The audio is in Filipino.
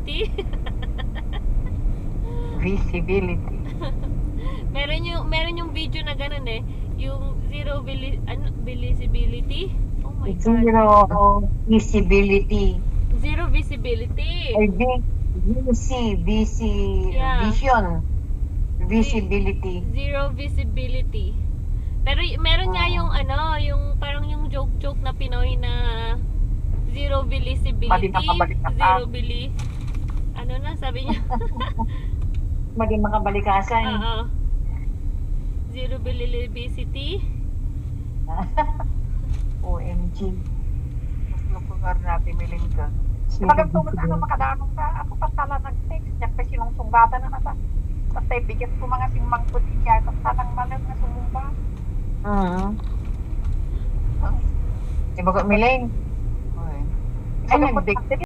visibility. Visibility. meron yung video na ganun eh. Yung visibility. Oh my God. Zero visibility. Zero visibility. Or Yeah. vision. Visibility. Zero visibility. Pero meron nga yung yung parang yung joke na Pinoy na zero visibility. Mali makabalik ka pa. Ano na sabi niya? Mali makabalikasan. Oo. Zero visibility. OMG. Mas lugar natin miling ka. Talagang pumunta makadamong ka. Ako pa tala nag-text niya kasi nung sumbatan na nasa. Basta bigyan ko mga simang putikya. Talang malag na sumumba. Iba ko miling. Ay,